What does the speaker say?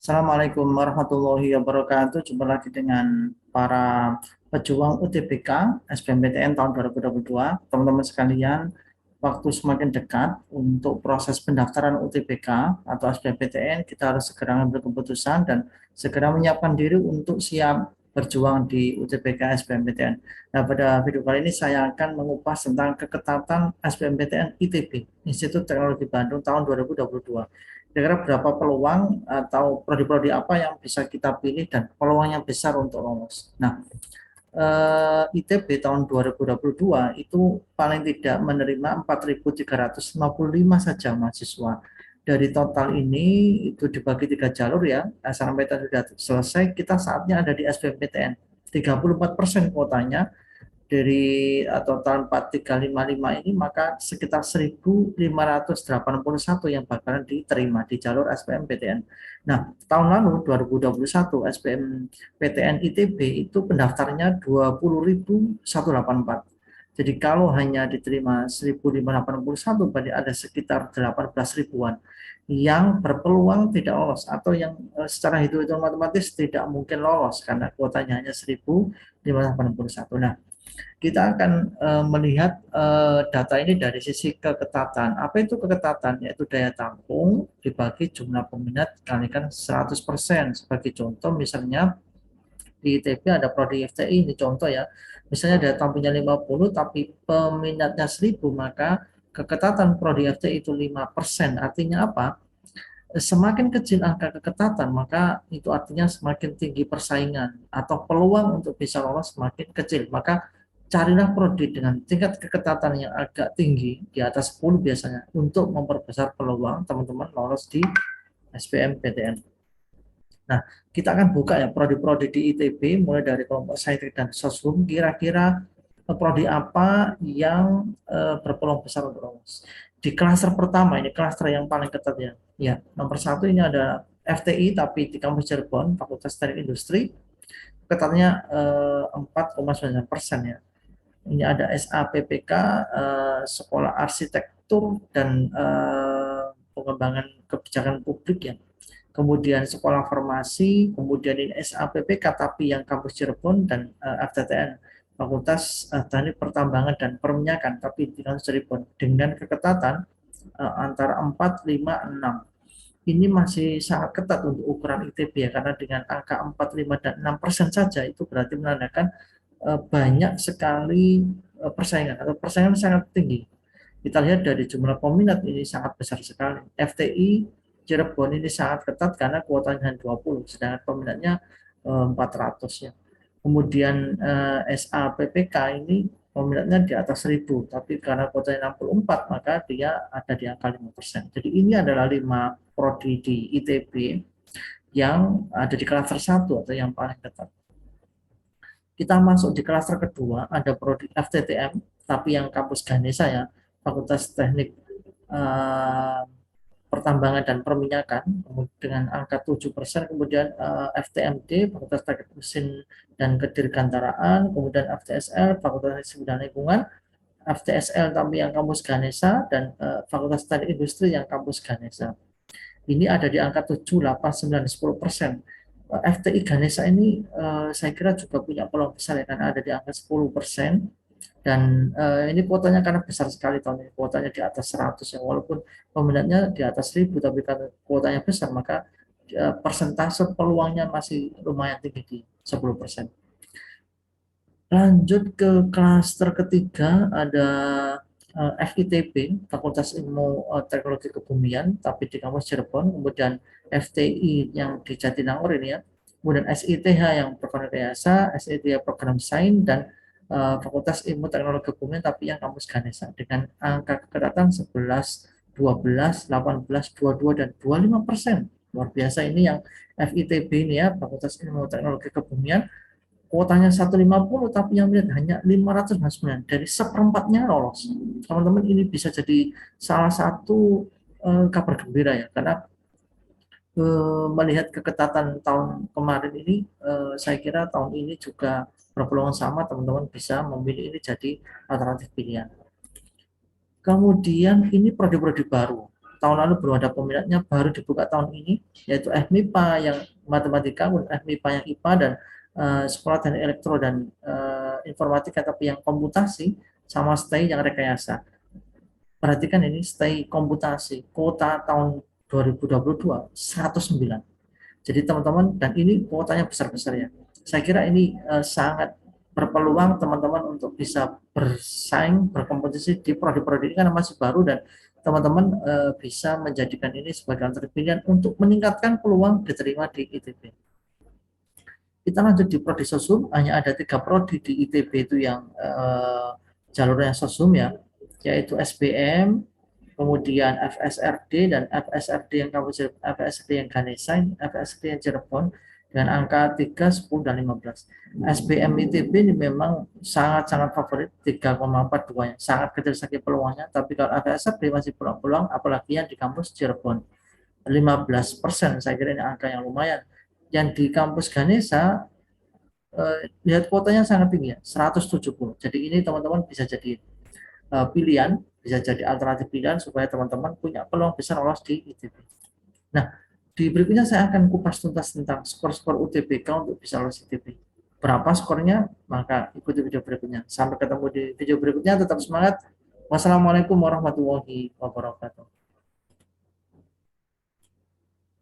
Assalamualaikum warahmatullahi wabarakatuh. Jumpa lagi dengan para pejuang UTBK SBMPTN tahun 2022. Teman-teman sekalian, waktu semakin dekat untuk proses pendaftaran UTBK atau SBMPTN, kita harus segera mengambil keputusan dan segera menyiapkan diri untuk siap berjuang di UTBK SBMPTN. Nah, pada video kali ini saya akan mengupas tentang keketatan SBMPTN ITB, Institut Teknologi Bandung tahun 2022. Kira-kira berapa peluang atau prodi-prodi apa yang bisa kita pilih dan peluang yang besar untuk lolos. Nah, ITB tahun 2022 itu paling tidak menerima 4.355 saja mahasiswa. Dari total ini itu dibagi 3 jalur ya. Sampai tadi sudah selesai, kita saatnya ada di SBMPTN. 34% kuotanya dari total 4.355 ini, maka sekitar 1.581 yang bakalan diterima di jalur SBMPTN. Nah, tahun lalu 2021 SBMPTN ITB itu pendaftarnya 20.184. Jadi kalau hanya diterima 1.581, berarti ada sekitar 18 ribuan yang berpeluang tidak lolos atau yang secara hitung-hitung matematis tidak mungkin lolos karena kuotanya hanya 1.581. Nah, kita akan melihat data ini dari sisi keketatan. Apa itu keketatan? Yaitu daya tampung dibagi jumlah peminat kalikan 100%. Sebagai contoh misalnya di ITB ada prodi FTI, ini contoh ya. Misalnya daya tampungnya 50 tapi peminatnya 1.000, maka keketatan prodi FTI itu 5%. Artinya apa? Semakin kecil angka keketatan, maka itu artinya semakin tinggi persaingan atau peluang untuk bisa lolos semakin kecil. Maka carilah prodi dengan tingkat keketatan yang agak tinggi, di atas 10 biasanya, untuk memperbesar peluang teman-teman lolos di SBMPTN. Nah, kita akan buka ya prodi-prodi di ITB, mulai dari kelompok saintek dan sosum, kira-kira prodi apa yang berpeluang besar untuk lolos. Di klaster pertama, ini klaster yang paling ketat ya. Ya, nomor satu ini ada FTI, tapi di kampus Cirebon, Fakultas Teknik Industri, ketatnya 4,9% ya. Ini ada SAPPK, Sekolah Arsitektur dan Pengembangan Kebijakan Publik ya. Kemudian Sekolah Farmasi, kemudian ini SAPPK tapi yang kampus Cirebon, dan FTTN, Fakultas Teknik Pertambangan dan Perminyakan tapi di kampus Cirebon, dengan keketatan antara 4, 5, 6. Ini masih sangat ketat untuk ukuran ITB ya, karena dengan angka 4, 5, dan 6% saja itu berarti menandakan banyak sekali persaingan atau persaingan sangat tinggi. Kita lihat dari jumlah peminat ini sangat besar sekali. FTI Cirebon ini sangat ketat karena kuotanya hanya 20, sedangkan peminatnya 400 ya. Kemudian SAPPK ini peminatnya di atas 1.000, tapi karena kuotanya 64, maka dia ada di angka 5%. Jadi ini adalah 5 prodi di ITB yang ada di klaster 1 atau yang paling ketat. Kita masuk di klaster kedua, ada prodi FTTM, tapi yang kampus Ganesha ya, Fakultas Teknik eh, Pertambangan dan Perminyakan, dengan angka 7%, kemudian FTMD, Fakultas Teknik Mesin dan Kedirgantaraan, kemudian FTSL, Fakultas Teknik dan Lingkungan, FTSL tapi yang kampus Ganesha, dan Fakultas Teknik Industri yang kampus Ganesha. Ini ada di angka 7, 8, 9, 10%. FTI Ganesha ini saya kira juga punya peluang besar ya, karena ada di angka 10%, dan ini kuotanya karena besar sekali tahun ini, kuotanya di atas 100 ya, walaupun peminatnya di atas 1.000, tapi karena kuotanya besar maka persentase peluangnya masih lumayan tinggi di 10%. Lanjut ke klaster ketiga, ada FITB, Fakultas Ilmu Teknologi Kebumian, tapi di kampus Cirebon, kemudian FTI yang di Jatinangor ini ya, kemudian SITH yang program rekayasa, SITH program sains, dan Fakultas Ilmu Teknologi Kebumian tapi yang kampus Ganesha, dengan angka keketatan 11, 12, 18, 22, dan 25%. Luar biasa ini yang FITB ini ya, Fakultas Ilmu Teknologi Kebumian, kuotanya 150 tapi yang melihat hanya 599, dari seperempatnya lolos. Teman-teman, ini bisa jadi salah satu kabar gembira ya, karena melihat keketatan tahun kemarin ini, saya kira tahun ini juga berpeluang sama, teman-teman bisa memilih ini jadi alternatif pilihan. Kemudian ini prodi-prodi baru, tahun lalu belum ada peminatnya, baru dibuka tahun ini, yaitu FMIPA yang matematika, FMIPA yang IPA, dan sekolah teknik elektro dan informatika tapi yang komputasi, sama STAI yang rekayasa. Perhatikan ini, STAI komputasi, kuota tahun 2022 109. Jadi teman-teman, dan ini kuotanya besar-besar ya. Saya kira ini sangat berpeluang teman-teman untuk bisa bersaing, berkompetisi di prodi-prodi ini karena masih baru, dan teman-teman bisa menjadikan ini sebagai alternatif pilihan untuk meningkatkan peluang diterima di ITB. Kita lanjut di prodi sosum, hanya ada 3 prodi di ITB itu yang jalurnya sosum ya, yaitu SBM, kemudian FSRD, dan FSRD yang kampus FSRD yang Ganesha, FSRD yang Cirebon, dengan angka 3, 10, dan 15. SBM ITB ini memang sangat-sangat favorit, 3,42-nya, sangat kecil sekali peluangnya, tapi kalau FSRD masih peluang-peluang, apalagi yang di kampus Cirebon. 15%, saya kira ini angka yang lumayan. Yang di kampus Ganesha, lihat kuotanya sangat tinggi ya, 170. Jadi ini teman-teman bisa jadi pilihan, bisa jadi alternatif pilihan supaya teman-teman punya peluang besar lolos di ITB. Nah, di berikutnya saya akan kupas tuntas tentang skor-skor UTBK untuk bisa lolos ITB. Berapa skornya? Maka ikuti video berikutnya. Sampai ketemu di video berikutnya, tetap semangat. Wassalamualaikum warahmatullahi wabarakatuh.